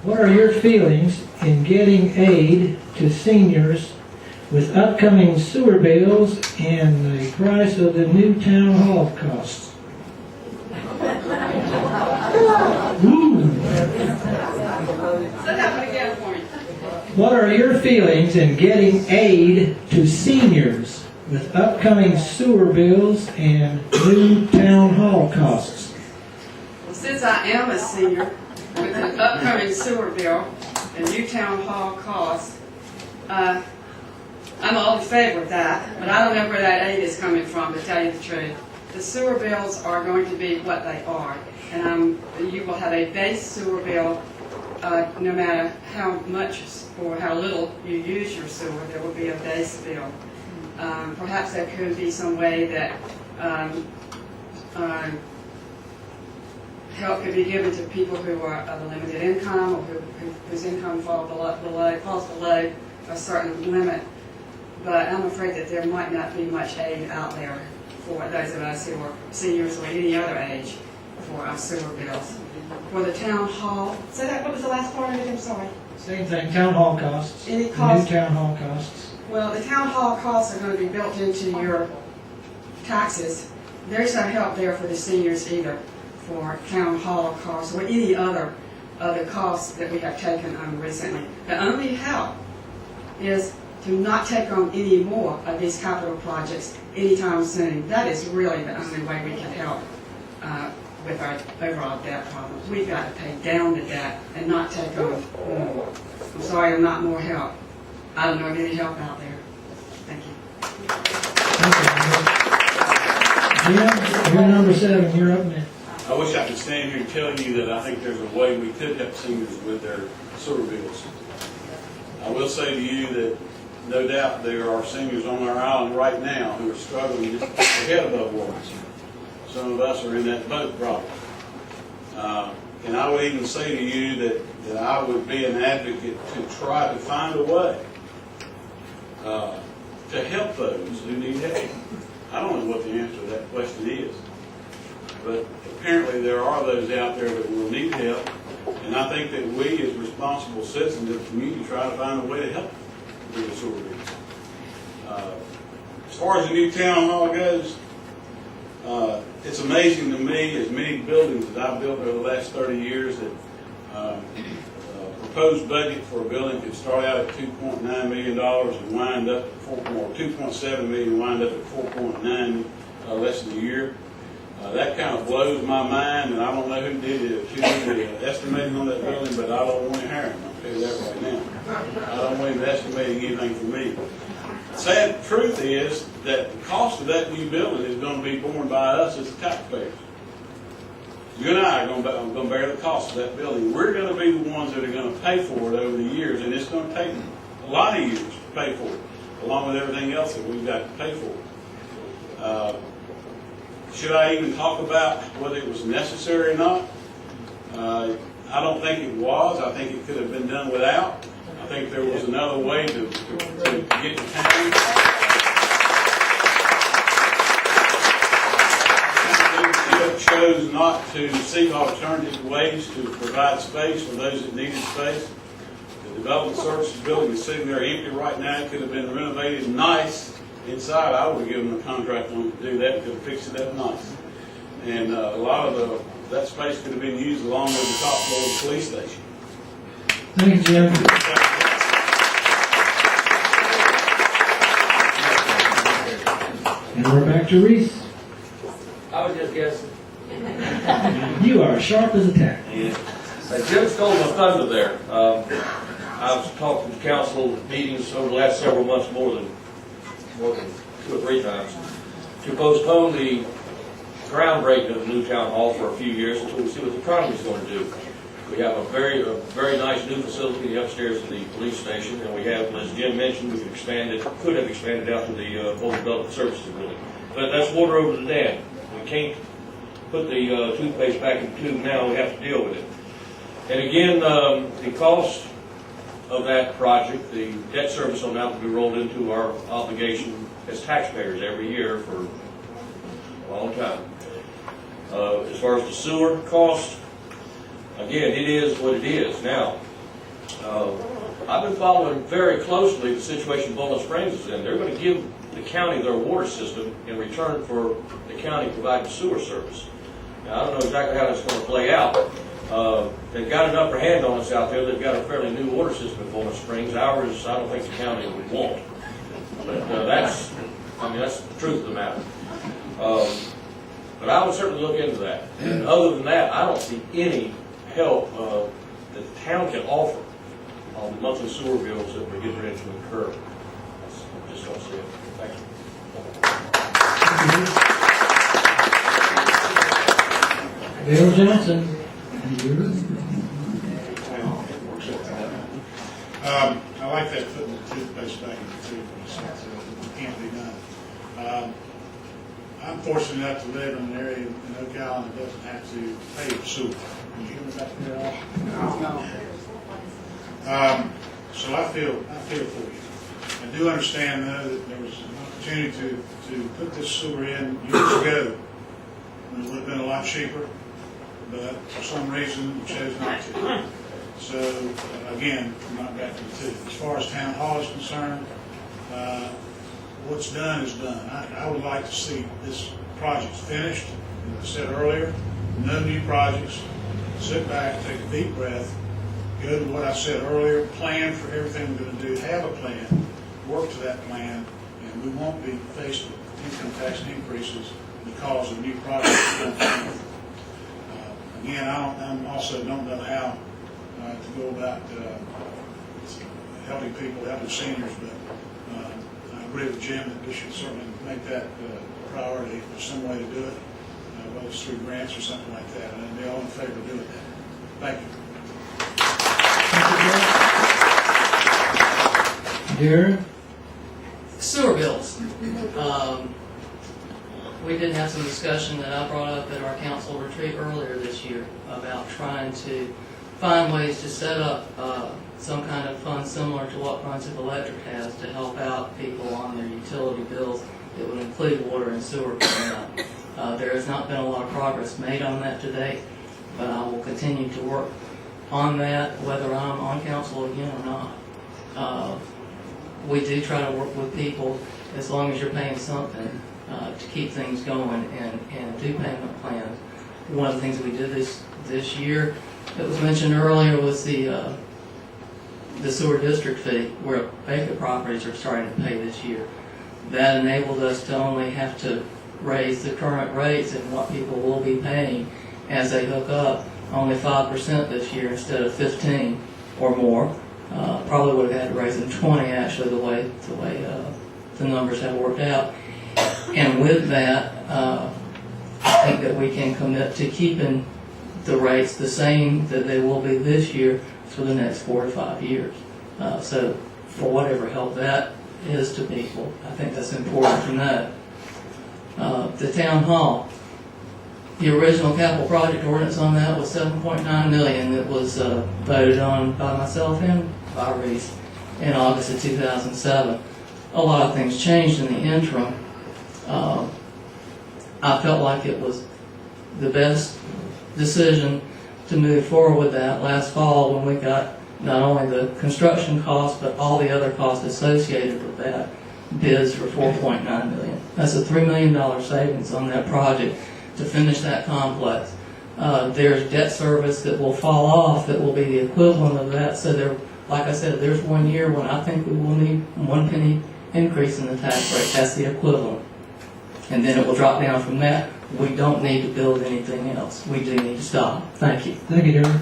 What are your feelings in getting aid to seniors with upcoming sewer bills and the price of the new town hall costs? Ooh. What are your feelings in getting aid to seniors with upcoming sewer bills and new town hall costs? Well, since I am a senior with an upcoming sewer bill and new town hall costs, I'm all in favor of that, but I don't know where that aid is coming from, to tell you the truth. The sewer bills are going to be what they are, and you will have a base sewer bill no matter how much or how little you use your sewer. There will be a base bill. Perhaps there could be some way that help could be given to people who are of a limited income or whose income falls below a certain limit. But I'm afraid that there might not be much aid out there for those of us who are seniors or any other age for our sewer bills. For the town hall, say that, what was the last part of it? I'm sorry. Same thing, town hall costs. Any cost? New town hall costs. Well, the town hall costs are going to be built into your taxes. There's no help there for the seniors either for town hall costs or any other costs that we have taken on recently. The only help is to not take on any more of these capital projects anytime soon. That is really the only way we can help with our overall debt problem. We've got to pay down the debt and not take on more. I'm sorry, I'm not more help. I don't know of any help out there. Thank you. Jim, you're number 7. You're up next. I wish I could stand here and tell you that I think there's a way we could help seniors with their sewer bills. I will say to you that no doubt there are seniors on our island right now who are struggling just to keep their head above water. Some of us are in that boat probably. And I would even say to you that I would be an advocate to try to find a way to help those who need help. I don't know what the answer to that question is, but apparently there are those out there that will need help, and I think that we as responsible citizens of the community try to find a way to help with the sewer bills. As far as the new town hall goes, it's amazing to me, as many buildings that I've built over the last 30 years, that proposed budget for a building could start out at $2.9 million and wind up at $2.7 million and wind up at 4.9 less than a year. That kind of blows my mind, and I don't know who did the estimating on that building, but I don't want to hire him. I'll tell you that right now. I don't want him estimating anything for me. The sad truth is that the cost of that new building is going to be borne by us as the taxpayers. You and I are going to bear the cost of that building. We're going to be the ones that are going to pay for it over the years, and it's going to take a lot of years to pay for it, along with everything else that we've got to pay for. Should I even talk about whether it was necessary or not? I don't think it was. I think it could have been done without. I think there was another way to get the town. Chose not to seek alternative ways to provide space for those that needed space. The development services building is sitting there empty right now. It could have been renovated nice inside. I would have given them a contract on to do that. Could have fixed it up nice. And a lot of that space could have been used along with the top floor of the police station. Thank you, Jim. And we're back to Reese. I was just guessing. You are sharp as a tack. Yeah. Jim stole my thunder there. I've talked to the council meetings over the last several months more than 2 or 3 times to postpone the groundbreaking of the new town hall for a few years until we see what the economy is going to do. We have a very nice new facility upstairs in the police station, and we have, as Jim mentioned, we could have expanded out to the Mobile Development Services building. But that's water over the dam. We can't put the toothpaste back in the tube now. We have to deal with it. And again, the cost of that project, the debt service on that will be rolled into our obligation as taxpayers every year for a long time. As far as the sewer cost, again, it is what it is. Now, I've been following very closely the situation Bowling Springs is in. They're going to give the county their water system in return for the county providing sewer service. Now, I don't know exactly how that's going to play out. They've got an upper hand on us out there. They've got a fairly new water system in Bowling Springs. Ours, I don't think the county would want. But that's the truth of the matter. But I would certainly look into that. And other than that, I don't see any help that the town can offer on the monthly sewer bills that we're getting ready to incur. I just don't see it. Thank you. Bill Johnson. I like that putting the toothpaste back in the toothpaste. It can't be done. I'm fortunate enough to live in an area in Oak Island that doesn't have to pay for sewer. Can you hear me back there at all? No. So I feel for you. I do understand though that there was an opportunity to put this sewer in years ago when it would have been a lot cheaper, but for some reason we chose not to. So again, I'm not back to the two. As far as town hall is concerned, what's done is done. I would like to see this project finished. As I said earlier, no new projects. Sit back, take a deep breath, go to what I said earlier, plan for everything we're going to do, have a plan, work to that plan, and we won't be faced with income tax increases because of new projects. Again, I also don't know how to go about helping people, helping seniors, but I agree with Jim that we should certainly make that a priority. If there's some way to do it, whether it's through grants or something like that, and they're all in favor of doing that. Thank you. Darren? Sewer bills. We did have some discussion that I brought up at our council retreat earlier this year about trying to find ways to set up some kind of fund similar to what Brunswick Electric has to help out people on their utility bills that would include water and sewer coming up. There has not been a lot of progress made on that to date, but I will continue to work on that whether I'm on council again or not. We do try to work with people as long as you're paying something to keep things going and do payment plans. One of the things we did this year that was mentioned earlier was the sewer district fee, where vacant properties are starting to pay this year. That enabled us to only have to raise the current rates and what people will be paying as they hook up only 5% this year instead of 15 or more. Probably would have had to raise them 20 actually the way the numbers have worked out. And with that, I think that we can commit to keeping the rates the same that they will be this year for the next 4 to 5 years. So for whatever help that is to people, I think that's important to know. The town hall, the original capital project ordinance on that was $7.9 million that was voted on by myself and by Reese in August of 2007. A lot of things changed in the interim. I felt like it was the best decision to move forward with that last fall when we got not only the construction costs but all the other costs associated with that bids for $4.9 million. That's a $3 million savings on that project to finish that complex. There's debt service that will fall off that will be the equivalent of that. So there, like I said, there's 1 year when I think we will need 1 penny increase in the tax rate. That's the equivalent. And then it will drop down from that. We don't need to build anything else. We do need to stop. Thank you. Thank you, Darren.